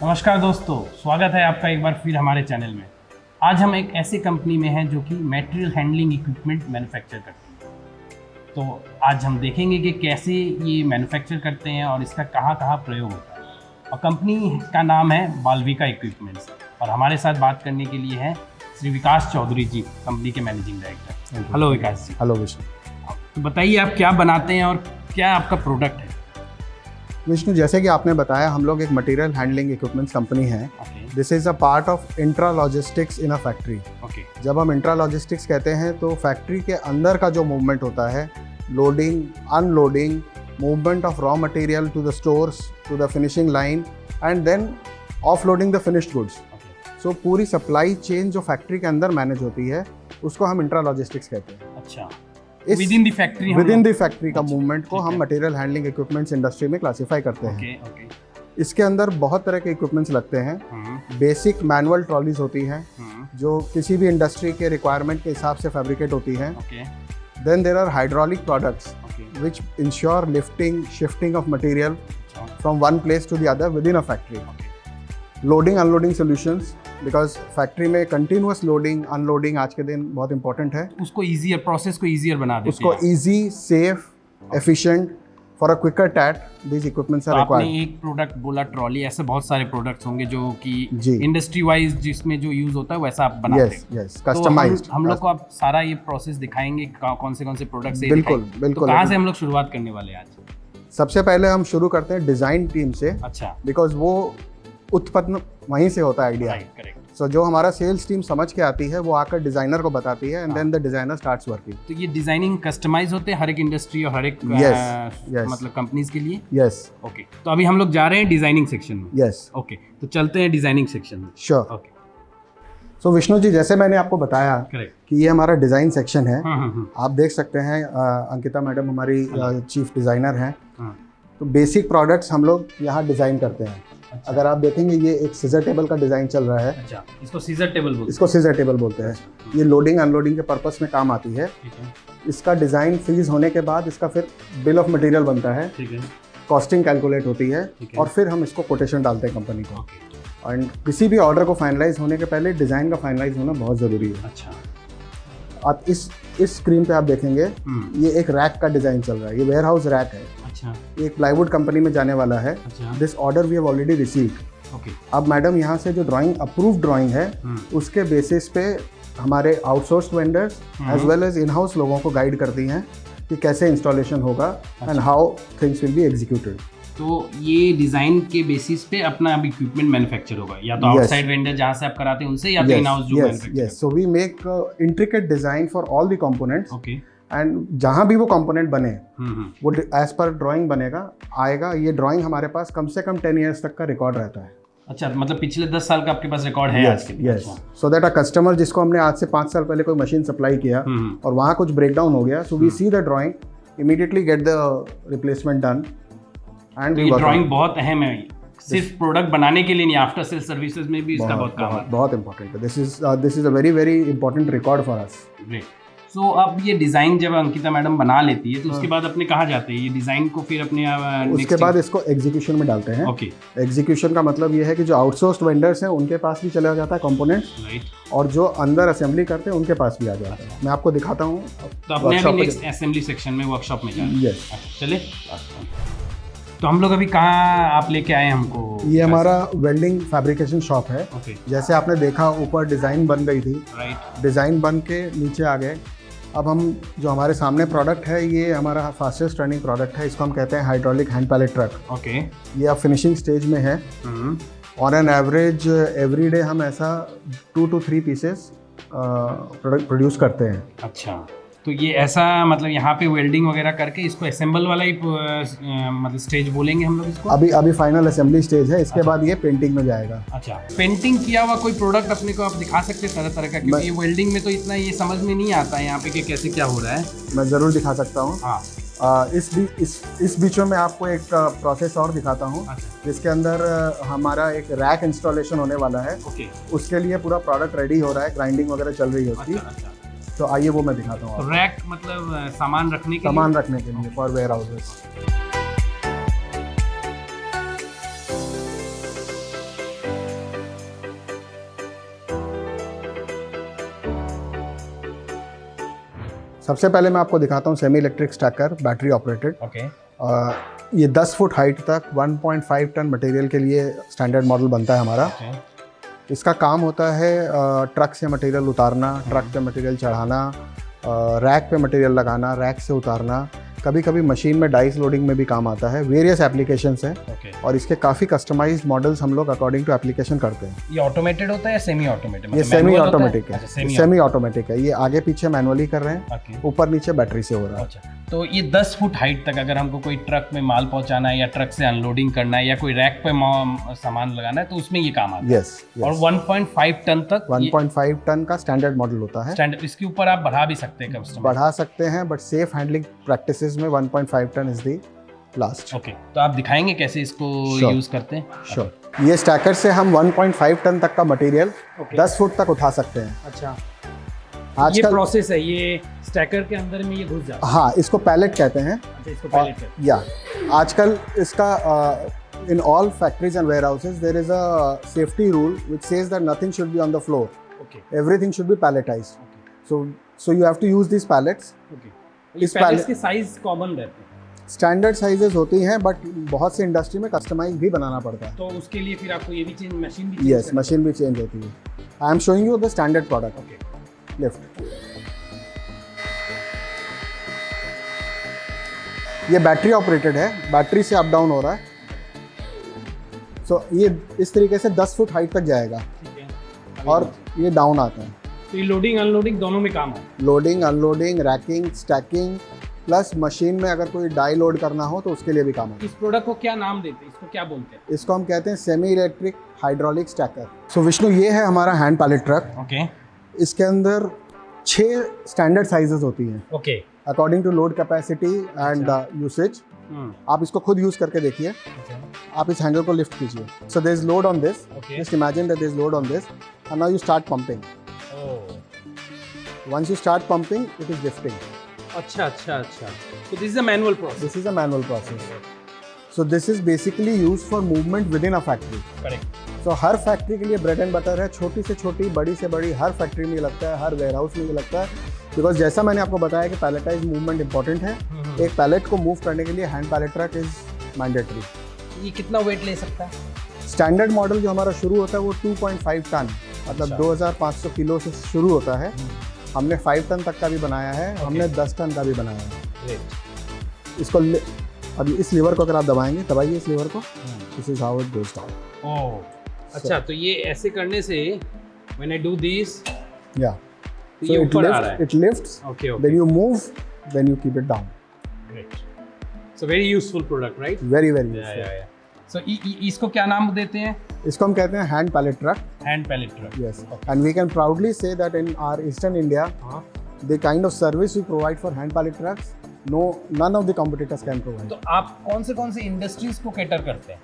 नमस्कार दोस्तों, स्वागत है आपका एक बार फिर हमारे चैनल में। आज हम एक ऐसी कंपनी में हैं जो कि मटेरियल हैंडलिंग इक्विपमेंट मैन्युफैक्चर करती है। तो आज हम देखेंगे कि कैसे ये मैन्युफैक्चर करते हैं और इसका कहाँ कहाँ प्रयोग होता है। और कंपनी का नाम है बालविका इक्विपमेंट्स। और हमारे साथ बात करने के लिए हैं श्री विकास चौधरी जी, कंपनी के मैनेजिंग डायरेक्टर। हेलो विकास जी। हेलो विष्णु। तो बताइए आप क्या बनाते हैं और क्या आपका प्रोडक्ट है? विष्णु, जैसे कि आपने बताया, हम लोग एक मटेरियल हैंडलिंग इक्विपमेंट्स कंपनी है। This is a part of intra logistics in a factory. जब हम इंट्रा लॉजिस्टिक्स कहते हैं तो फैक्ट्री के अंदर का जो मूवमेंट होता है, loading, unloading, movement of raw material to the stores, to the finishing line and then offloading the finished goods. So पूरी सप्लाई चेन जो फैक्ट्री के अंदर मैनेज होती है उसको हम इंट्रा लॉजिस्टिक्स कहते हैं। अच्छा, विद इन द फैक्ट्री का मूवमेंट को हम मटेरियल हैंडलिंग इक्विपमेंट्स इंडस्ट्री में क्लासिफाई करते हैं। ओके। इसके अंदर बहुत तरह के इक्विपमेंट्स लगते हैं। बेसिक मैनुअल ट्रॉलीज होती हैं जो किसी भी इंडस्ट्री के रिक्वायरमेंट के हिसाब से फैब्रिकेट होती हैं। Then there are hydraulic products which ensure lifting, shifting of material from one place to the other within a factory. Loading unloading solutions, because factory में कंटिन्यूअस लोडिंग अनलोडिंग आज के दिन बहुत इंपॉर्टेंट है। उसको easier, process को easier बना देते हैं। उसको easy, safe, efficient for a quicker TAT these equipments are required. आपने एक प्रोडक्ट बोला ट्रॉली, ऐसे बहुत सारे प्रोडक्ट्स होंगे जो कि इंडस्ट्री वाइज जिसमें जो यूज होता है वैसा आप बनाते हैं। Yes, customized. हम लोग को आप सारा ये प्रोसेस दिखाएंगे, कौन से प्रोडक्ट्स से। बिल्कुल। तो कहाँ से हम लोग शुरुआत करने वाले हैं आज? सबसे पहले हम शुरू करते हैं डिजाइन टीम से। अच्छा। बिकॉज वो उत्पन्न वहीं से होता है आइडिया। करेक्ट। सो जो हमारा सेल्स टीम समझ के आती है वो आकर डिजाइनर को बताती है and then the designer starts working. तो ये डिजाइनिंग कस्टमाइज होते हैं हर एक इंडस्ट्री और हर एक मतलब कंपनीज के लिए। यस। ओके, तो अभी हम लोग जा रहे हैं डिजाइनिंग सेक्शन में। यस। ओके, तो चलते हैं डिजाइनिंग सेक्शन में। श्योर। ओके। सो विष्णु जी, जैसे मैंने आपको बताया कि ये हमारा डिजाइन सेक्शन है। आप देख सकते हैं अंकिता मैडम हमारी चीफ डिजाइनर हैं। तो बेसिक प्रोडक्ट्स हम लोग यहाँ डिजाइन करते हैं। अच्छा। अगर आप देखेंगे ये एक सीजर टेबल का डिजाइन चल रहा है। अच्छा, इसको सीजर टेबल बोलते हैं। अच्छा। ये लोडिंग अनलोडिंग के पर्पस में काम आती है। इसका डिजाइन फ्रीज होने के बाद इसका फिर बिल ऑफ मटेरियल बनता है। कॉस्टिंग कैलकुलेट होती है और फिर हम इसको कोटेशन डालते हैं कंपनी को। एंड किसी भी ऑर्डर को फाइनलाइज होने के पहले डिजाइन का फाइनलाइज होना बहुत जरूरी है। अच्छा। आप इस स्क्रीन पे आप देखेंगे ये एक रैक का डिजाइन चल रहा है। ये वेयर हाउस रैक है। अच्छा। एक प्लाईवुड कंपनी में जाने वाला है। This order we have already received. Okay. अब मैडम यहाँ से जो ड्राइंग अप्रूव्ड ड्राइंग है उसके बेसिस पे हमारे outsourced vendors as well as in house लोगों को गाइड करती हैं कि कैसे इंस्टॉलेशन होगा and how things will be executed. तो ये डिजाइन के बेसिस पे अपना अब इक्विपमेंट मैन्युफैक्चर होगा, या तो आउटसाइड वेंडर जहाँ से आप कराते हैं उनसे, या तो इन हाउस जो manufacture. Yes, so we make intricate design for all the components. Okay. And जहाँ भी वो कंपोनेंट बने वो एज पर ड्राइंग बनेगा, आएगा। ये ड्राइंग हमारे पास कम से कम 10 ईयर्स तक का रिकॉर्ड रहता है। अच्छा, मतलब पिछले 10 साल का आपके पास रिकॉर्ड है आज के? Yes, so that a customer जिसको हमने आज से 5 साल पहले कोई मशीन सप्लाई किया और वहाँ कुछ ब्रेक डाउन हो गया, so we see the drawing, immediately get the replacement done. And ये ड्राइंग बहुत अहम है, सिर्फ प्रोडक्ट बनाने के लिए नहीं, आफ्टर सेल सर्विसेज में भी इसका बहुत काम है। बहुत इंपॉर्टेंट है। This is a very very important record for us. Great. So अब ये डिज़ाइन जब अंकिता मैडम बना लेती है तो उसके बाद अपने कहाँ जाते हैं ये डिज़ाइन को? फिर अपने उसके बाद इसको एग्जीक्यूशन में डालते हैं। ओके। एग्जीक्यूशन का मतलब ये है कि जो आउटसोर्स्ड वेंडर्स हैं उनके पास भी चला जाता है कंपोनेंट्स, और जो अंदर असेंबली करते हैं उनके पास भी आ जाता है। मैं आपको दिखाता हूँ। तो अपने अभी नेक्स्ट असेंबली सेक्शन में वर्कशॉप में जाएंगे। यस, चले। तो हम लोग अभी कहाँ आप लेके आए हमको? ये हमारा वेल्डिंग फैब्रिकेशन शॉप है। ओके। जैसे आपने देखा ऊपर डिज़ाइन बन रही थी, राइट। डिज़ाइन बन के नीचे आ गए। अब हम जो हमारे सामने प्रोडक्ट है ये हमारा फास्टेस्ट रनिंग प्रोडक्ट है, इसको हम कहते हैं hydraulic hand pallet truck. Okay. ये अब फिनिशिंग स्टेज में है। On an average every day हम ऐसा 2 to 3 पीसेस प्रोडक्ट प्रोड्यूस करते हैं। अच्छा, तो ये ऐसा मतलब यहाँ पे वेल्डिंग वगैरह करके इसको असेंबल वाला ही मतलब स्टेज बोलेंगे हम लोग इसको? अभी फाइनल असेंबली स्टेज है, इसके बाद ये पेंटिंग में जाएगा। अच्छा, पेंटिंग किया हुआ कोई प्रोडक्ट अपने को आप दिखा सकते हैं तरह तरह का, क्योंकि ये वेल्डिंग में तो इतना ये समझ में नहीं आता है यहाँ पे कि कैसे क्या हो रहा है। मैं ज़रूर दिखा सकता हूँ। हाँ। इस बीच में मैं आपको एक प्रोसेस और दिखाता हूँ। अच्छा। जिसके अंदर हमारा एक रैक इंस्टॉलेशन होने वाला है। ओके। उसके लिए पूरा प्रोडक्ट रेडी हो रहा है, ग्राइंडिंग वगैरह चल रही है उसकी। अच्छा। तो आइए वो मैं दिखाता हूँ। तो रैक मतलब सामान रखने के सामान रखने के लिए फॉर वेयर हाउसेस। सबसे पहले मैं आपको दिखाता हूँ semi electric stacker, battery operated. Okay. ये 10 फुट हाइट तक 1.5 टन मटेरियल के लिए स्टैंडर्ड मॉडल बनता है हमारा। इसका काम होता है ट्रक से मटेरियल उतारना, ट्रक पे मटेरियल चढ़ाना, रैक पे मटेरियल लगाना, रैक से उतारना, कभी कभी मशीन में डाइस लोडिंग में भी काम आता है। वेरियस एप्लीकेशंस हैं। और इसके काफ़ी कस्टमाइज्ड मॉडल्स हम लोग अकॉर्डिंग टू एप्लीकेशन करते हैं। ये ऑटोमेटेड होता है या सेमी ऑटोमेटेड? ये सेमी ऑटोमेटिक है। सेमी ऑटोमेटिक है। ये आगे पीछे मैनुअली कर रहे हैं, ऊपर नीचे बैटरी से हो रहा है। अच्छा, तो ये 10 फुट हाइट तक अगर हमको कोई ट्रक में माल पहुंचाना है या ट्रक से अनलोडिंग करना है या कोई रैक पे सामान लगाना है तो उसमें ये काम आता है। यस। और 1.5 टन तक 1.5 टन का स्टैंडर्ड मॉडल होता है। स्टैंडर्ड, इसके ऊपर आप बढ़ा भी सकते हैं कस्टमर? बढ़ा सकते हैं, बट सेफ हैंडलिंग प्रैक्टिसेस में 1.5 ton is the last. Okay, तो आप दिखाएंगे कैसे इसको यूज करते हैं? श्योर। ये स्टैकर से हम 1.5 टन तक का मटेरियल 10 फुट तक उठा सकते हैं। अच्छा, आज ये प्रोसेस है, ये स्टैकर के अंदर में ये घुस जाता है? हाँ, इसको पैलेट कहते हैं। अच्छा, इसको पैलेट कहते हैं। या आजकल इसका in all factories and warehouses there is a safety rule which says that nothing should be on the floor. Okay. Everything should be palletized. So you have to use this pallets. Okay. इस pallets के size common रहते हैं? Standard sizes होती हैं, but बहुत से industry में customise भी बनाना पड़ता है। तो उसके लिए फिर आपको ये भी चेंज, मशीन भी? यस, मशीन भी चेंज होती है। I am showing you the standard product. Okay. Lift. ये बैटरी ऑपरेटेड है, बैटरी से अप डाउन हो रहा है। सो ये इस तरीके से 10 फुट हाइट तक जाएगा। ठीक है। और ये डाउन आता है। तो ये लोडिंग अनलोडिंग दोनों में काम है? Loading, unloading, ranking, stacking, plus machine में अगर कोई डाई लोड करना हो तो उसके लिए भी काम है। इस प्रोडक्ट को क्या नाम देते हैं, इसको क्या बोलते हैं? इसको हम कहते हैं सेमी इलेक्ट्रिक हाइड्रोलिक स्टैकर। सो विष्णु, ये है हमारा हैंड पैलेट ट्रक। ओके। इसके अंदर 6 स्टैंडर्ड साइजेस होती हैं। Okay. According to load capacity and usage. आप इसको खुद यूज करके देखिए। आप इस हैंडल को लिफ्ट कीजिए। So there is load on this. Just imagine that there is load on this and now you start pumping. Once you start pumping it is lifting. अच्छा अच्छा अच्छा, so this is a manual process? This is a manual process. So this is basically used for movement within a factory. Correct. So her factory के लिए bread and butter है। छोटी से छोटी, बड़ी से बड़ी, हर फैक्ट्री में ये लगता है, हर वेयर हाउस में ये लगता है। बिकॉज जैसा मैंने आपको बताया कि पैलेटाइज मूवमेंट इंपॉर्टेंट है। एक पैलेट को मूव करने के लिए hand pallet truck is mandatory. ये कितना वेट ले सकता है? स्टैंडर्ड मॉडल जो हमारा शुरू होता है वो 2.5 टन, मतलब 2500 किलो से शुरू होता है। हमने 5 टन तक का भी बनाया है। हमने 10 टन का भी बनाया है। इसको अभी इस लीवर को अगर आप दबाएंगे, दबाइए इस लीवर को, this is how it goes down. ओह, अच्छा, तो ये ऐसे करने से व्हेन आई डू दिस, या ये ऊपर आ रहा है। It lifts, okay okay, then you move, then you keep it down. Great. So very useful product, right? Very very yeah yeah. सो इसको क्या नाम देते हैं? इसको हम कहते हैं hand pallet truck. Hand pallet truck. Yes, and we can proudly say that in our eastern India the kind of service we provide for hand pallet trucks none of the competitors can provide. तो आप कौन से industries को cater करते हैं?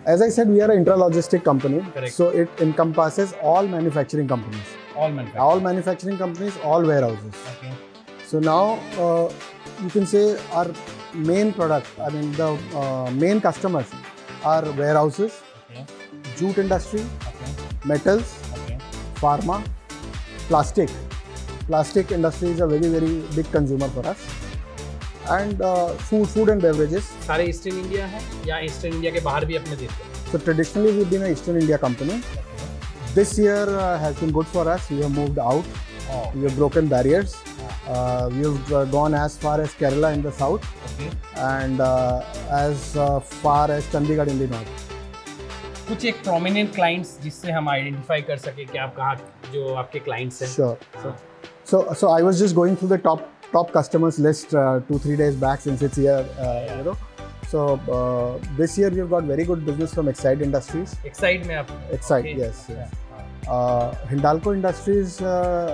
As I said, we are an intralogistic company. Correct. So it encompasses all manufacturing companies. All manufacturing companies, all warehouses. Okay. So now you can say our main product, I mean the main customers are warehouses, Okay. jute industry, Okay. metals, Okay. pharma, plastic. Plastic industry is a very, very big consumer for us. and food and beverages. सारे eastern India है या eastern India के बाहर भी अपने देते हैं? So traditionally we've been an Eastern India company. This year has been good for us. We have moved out. We have broken barriers. We have gone as far as Kerala in the south, and as far as Chandigarh in the north. कुछ एक prominent clients जिससे हम identify कर सके कि आप कहाँ जो आपके क्लाइंट्स हैं. Sure. So I was just going through the top customers list 2-3 days back since it's here, you know. So this year we've got very good business from Exide Industries. Exide में आप? Exide, yes. Hindalco Industries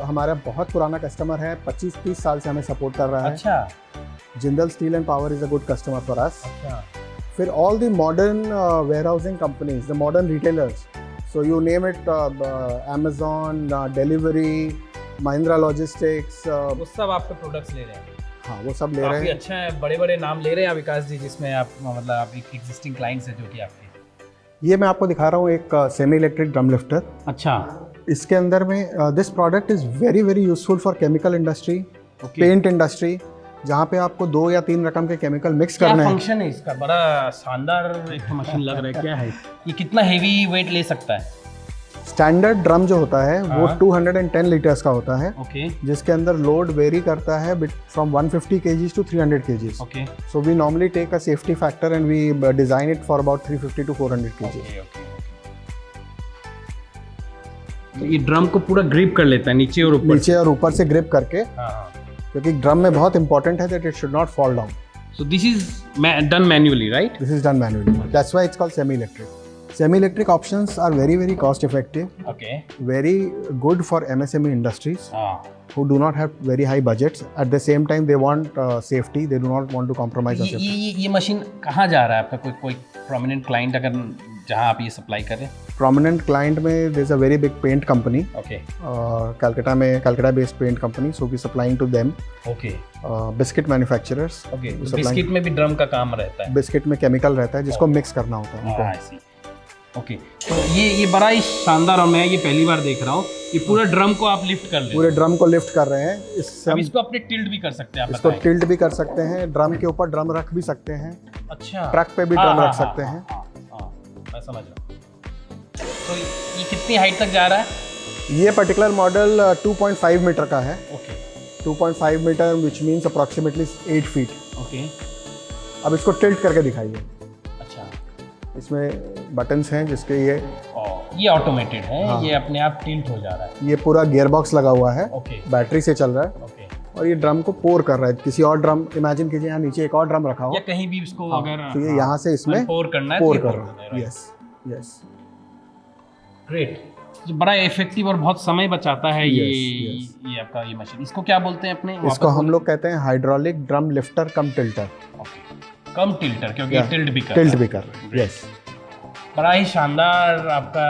हमारा बहुत पुराना customer है, 25-30 साल से हमें support कर रहा है. अच्छा. Jindal Steel and Power is a good customer for us. अच्छा. फिर all the modern warehousing companies, the modern retailers. So you name it, Amazon, Delivery, Mahindra Logistics. वो सब आपके प्रोडक्ट्स ले रहे हैं? हाँ, वो सब ले रहे हैं. काफ़ी अच्छा है, बड़े-बड़े नाम ले रहे हैं विकास जी, जिसमें आप मतलब आप एक एग्जिस्टिंग क्लाइंट्स है जो कि आपके. ये मैं आपको दिखा रहा हूँ एक सेमी इलेक्ट्रिक ड्रम लिफ्टर. अच्छा. इसके अंदर में this product is very useful for chemical industry, paint industry, जहाँ पे आपको 2 या 3 रकम के केमिकल मिक्स करने हैं. फंक्शन है इसका? बड़ा शानदार एक मशीन लग रहा है. क्या है ये? कितना हेवी वेट ले सकता है? स्टैंडर्ड ड्रम जो होता है वो 210 लीटर्स का होता है. ओके. जिसके अंदर लोड वेरी करता है from 150 kgs to 300 kgs. Okay. So we normally take a safety factor and we design it for about 350 to 400 kgs. ये ड्रम को पूरा ग्रिप कर लेता है नीचे और ऊपर से ग्रिप करके. क्योंकि ड्रम में बहुत इंपॉर्टेंट है that it should not fall down. So this is done manually, right? This is done manually. That's why it's called semi electric. Semi electric options are very cost effective. Okay. Very good for MSME industries who do not have very high budgets. At the same time, they want safety. They do not want to compromise on safety. ये machine कहाँ जा रहा है आपका? कोई prominent client अगर जहाँ आप ये सप्लाई कर रहे हैं? Prominent client में there is a very big paint company. Okay. Calcutta based paint company. So we supplying to them. Okay. Biscuit manufacturers. Okay. Biscuit में भी ड्रम का काम रहता है? बिस्किट में केमिकल रहता है जिसको मिक्स करना होता है. ओके. तो ये बड़ा ही शानदार, और मैं ये पहली बार देख रहा हूँ. ये पूरा ड्रम को आप लिफ्ट कर रहे हैं? पूरे ड्रम को लिफ्ट कर रहे हैं. इसको अपने टिल्ट भी कर सकते हैं आप? इसको टिल्ट भी कर सकते हैं, ड्रम के ऊपर ड्रम रख भी सकते हैं. अच्छा. ट्रक पे भी ड्रम रख सकते हैं. मैं समझ रहा हूँ. तो ये कितनी हाइट तक जा रहा है? ये पर्टिकुलर मॉडल 2.5 मीटर का है. Okay. 2.5 metre which means approximately 8 feet. Okay. अब इसको टिल्ट करके दिखाइए. अच्छा. इसमें बटन्स हैं जिसके ये ऑटोमेटेड है. हाँ. ये अपने आप टिल्ट हो जा रहा है. ये पूरा गियर बॉक्स लगा हुआ है. ओके. बैटरी से चल रहा है. ओके. और ये ड्रम को पोर कर रहा है. किसी और ड्रम, इमेजिन कीजिए यहाँ नीचे एक और ड्रम रखा हो या कहीं भी इसको अगर तो ये यहाँ से इसमें पोर करना है, पोर कर रहा है. यस. ग्रेट. बड़ा इफेक्टिव और बहुत समय बचाता है. ये आपका ये मशीन, इसको क्या बोलते हैं अपने? इसको हम लोग कहते हैं हाइड्रोलिक ड्रम लिफ्टर कम टिल्टर. कम टिल्टर, क्योंकि टिल्ट भी कर रहा है. यस. बड़ा ही शानदार आपका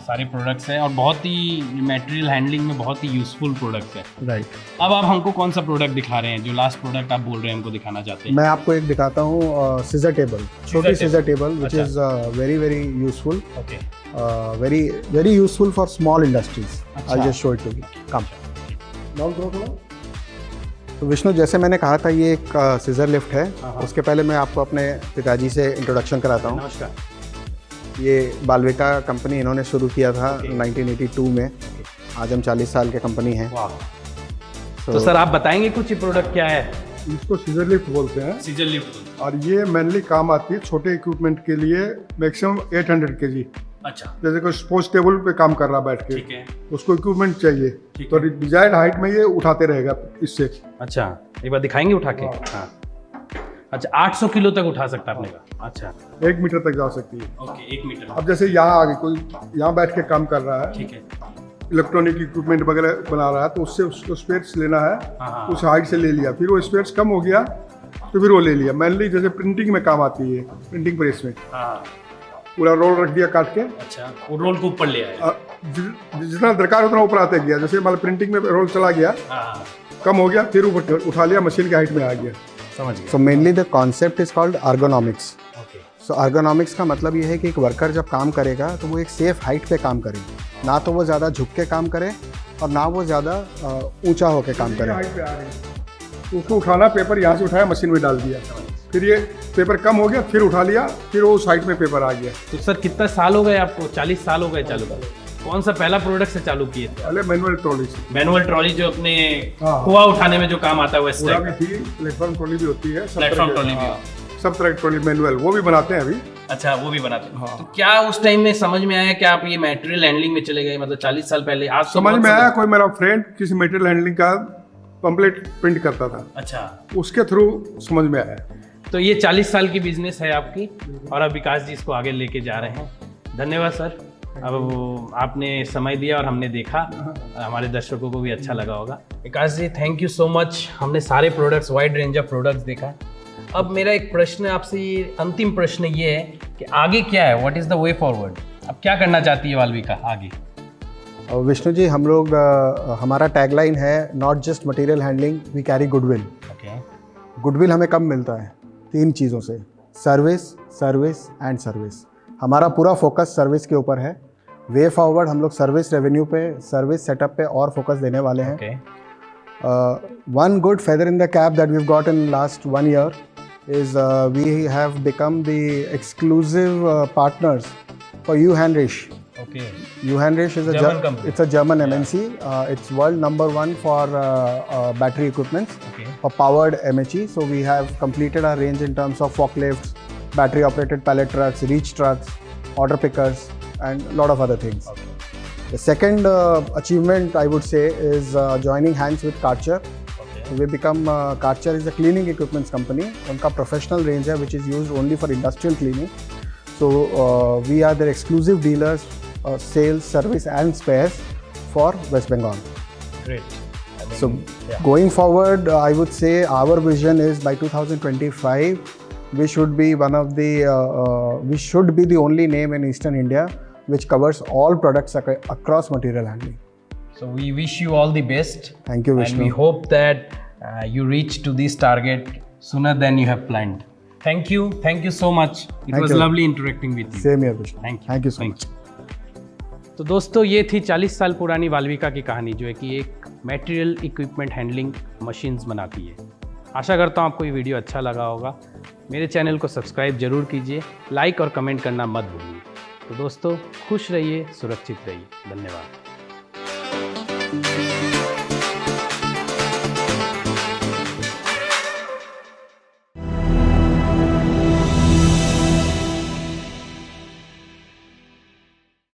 सारे प्रोडक्ट्स हैं और बहुत ही मटेरियल हैंडलिंग में बहुत ही यूजफुल प्रोडक्ट है. राइट. अब आप हमको कौन सा प्रोडक्ट दिखा रहे हैं? जो लास्ट प्रोडक्ट आप बोल रहे हैं हमको दिखाना चाहते हैं? मैं आपको एक दिखाता हूँ, सीजर टेबल. छोटी scissor table which is very useful. Okay. Very useful for small industries. I just show it to you. Come down करो थोड़ा. तो विष्णु, जैसे मैंने कहा था ये एक सीजर लिफ्ट है. उसके पहले मैं आपको अपने पिताजी से इंट्रोडक्शन कराता हूँ. नमस्कार. ये बालविका कंपनी इन्होंने शुरू किया था 1982 में. आज हम 40 साल के कंपनी हैं. तो सर आप बताएंगे कुछ ये प्रोडक्ट क्या है? इसको सीजर लिफ्ट बोलते हैं. Scissor lift. और ये मेनली काम आती है छोटे इक्विपमेंट के लिए, मैक्सिमम 800 kg. अच्छा. जैसे कोई स्पोर्ट्स टेबल पे काम कर रहा बैठ के. ठीक है. उसको इक्विपमेंट चाहिए तो डिजायर्ड हाइट में ये उठाते रहेगा इससे. अच्छा. एक बार दिखाएंगे उठा के? हाँ. अच्छा. 800 किलो तक उठा सकता है अपने का? अच्छा. 1 मीटर तक जा सकती है. ओके. 1 मीटर. अब जैसे यहाँ आगे कोई यहाँ बैठ के काम कर रहा है. ठीक है. इलेक्ट्रॉनिक इक्विपमेंट वगैरह बना रहा है तो उससे उसको स्पेयर्स लेना है. उस हाइट से ले लिया, फिर वो स्पेयर्स कम हो गया तो फिर वो ले लिया. मेनली जैसे प्रिंटिंग में काम आती है, प्रिंटिंग प्रेस में. पूरा रोल रख दिया काट के. अच्छा. वो रोल को ऊपर ले आया. जितना दरकार उतना ऊपर आते गया. जैसे मतलब प्रिंटिंग में रोल चला गया, कम हो गया, फिर ऊपर उठा लिया, मशीन की हाइट में आ गया. समझ गया. So mainly the concept is called ergonomics. So ergonomics का मतलब ये है कि एक वर्कर जब काम करेगा तो वो एक सेफ हाइट पे काम करे. ना तो वो ज़्यादा झुक के काम करे और ना वो ज़्यादा ऊंचा होकर काम करे. उसको उठाना, पेपर यहाँ से उठाया, मशीन में डाल दिया, फिर ये पेपर कम हो गया, फिर उठा लिया, फिर वो साइड में पेपर आ गया। तो सर कितना साल हो गए आपको? 40 साल हो गए चालू कर। कौन सा पहला प्रोडक्ट से चालू किए थे? पहले मैनुअल ट्रॉली से। मैनुअल ट्रॉली जो अपने हाँ। कुआ उठाने में जो काम आता है वो इस पूरा टाइप भी थी, प्लेटफॉर्म ट्रॉली भी होती है, प्लेटफॉर्म ट्रॉली भी। सब तरह की ट्रॉली मैनुअल वो भी बनाते हैं अभी। अच्छा, वो भी बनाते हैं। हाँ। तो क्या उस टाइम में समझ में आया कि आप ये मटेरियल हैंडलिंग में चले गए? मतलब 40 साल पहले। आज तो समझ बहुत में आया, कोई मेरा फ्रेंड किसी मटेरियल हैंडलिंग का पंपलेट प्रिंट करता था, अच्छा, उसके थ्रू समझ में आया। तो ये 40 साल की बिजनेस है आपकी और अब विकास जी इसको आगे लेके जा रहे हैं। धन्यवाद सर, अब आपने समय दिया और हमने देखा, हमारे दर्शकों को भी अच्छा लगा होगा। विकास जी थैंक यू सो मच। हमने सारे products, wide range of products देखा। अब मेरा एक प्रश्न आपसे, ये अंतिम प्रश्न ये है कि आगे क्या है? What is the way forward? अब क्या करना चाहती है वाल्विका आगे? विष्णु जी, हम लोग हमारा टैगलाइन है not just material handling, we carry goodwill. Okay. Goodwill हमें कब मिलता है? 3 चीज़ों से, सर्विस, सर्विस एंड सर्विस। हमारा पूरा फोकस सर्विस के ऊपर है। वे फॉरवर्ड हम लोग सर्विस रेवेन्यू पे, सर्विस सेटअप पे और फोकस देने वाले हैं। Okay. One good feather in the cap that we've got in last 1 year is we have become the exclusive partners for Heinrich. Okay. Heinrich is a German company. It's a German MNC. It's world number 1 for battery equipments, Okay. for powered MHE. So we have completed our range in terms of forklifts, battery operated pallet trucks, reach trucks, order pickers, and a lot of other things. Okay. The second achievement I would say is joining hands with Karcher. Okay. We become Karcher is a cleaning equipments company. उनका professional range है which is used only for industrial cleaning. So we are their exclusive dealers, sales, service and spares for West Bengal. Great. I mean, So yeah. going forward, I would say our vision is by 2025 we should be one of the we should be the only name in Eastern India which covers all products across material handling. So we wish you all the best. Thank you, Vishnu. And we hope that you reach to this target sooner than you have planned. Thank you so much. It Thank was you. lovely interacting with you. Same here, Vishnu. Thank you. Thank you so Thank much. you. तो दोस्तों ये थी 40 साल पुरानी वाल्विका की कहानी, जो है कि एक मटेरियल इक्विपमेंट हैंडलिंग मशीन्स बनाती है। आशा करता हूँ आपको ये वीडियो अच्छा लगा होगा। मेरे चैनल को सब्सक्राइब जरूर कीजिए, लाइक और कमेंट करना मत भूलिए। तो दोस्तों खुश रहिए, सुरक्षित रहिए। धन्यवाद।